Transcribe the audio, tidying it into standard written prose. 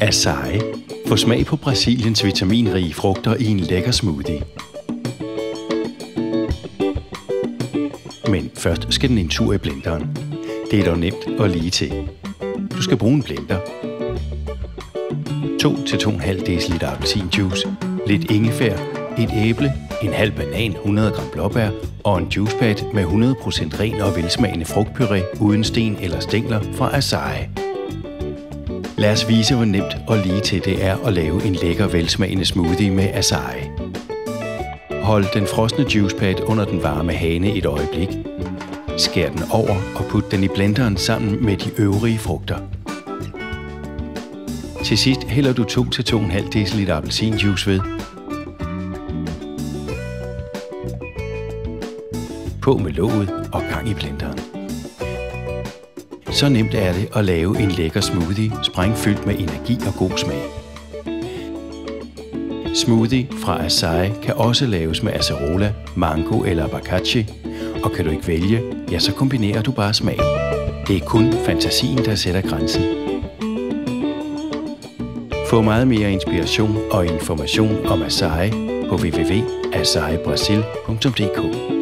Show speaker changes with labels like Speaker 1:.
Speaker 1: Açaí. Få smag på Brasiliens vitaminrige frugter i en lækker smoothie. Men først skal den en tur i blenderen. Det er dog nemt og lige til. Du skal bruge en blender. 2-2,5 dl appelsinjuice, lidt ingefær, et æble, en halv banan, 100 gram blåbær og en juicepad med 100% ren og velsmagende frugtpuré uden sten eller stængler fra Açaí. Lad os vise, hvor nemt og lige til det er at lave en lækker velsmagende smoothie med Açaí. Hold den frosne juicepad under den varme hane et øjeblik. Skær den over og put den i blenderen sammen med de øvrige frugter. Til sidst hælder du 2-2,5 dl appelsinjuice ved. På med låget og gang i blenderen. Så nemt er det at lave en lækker smoothie, sprængfyldt med energi og god smag. Smoothie fra Açaí kan også laves med acerola, mango eller abacaxi, og kan du ikke vælge, ja, så kombinerer du bare smag. Det er kun fantasien, der sætter grænsen. Få meget mere inspiration og information om Açaí på www.açaibrasil.dk.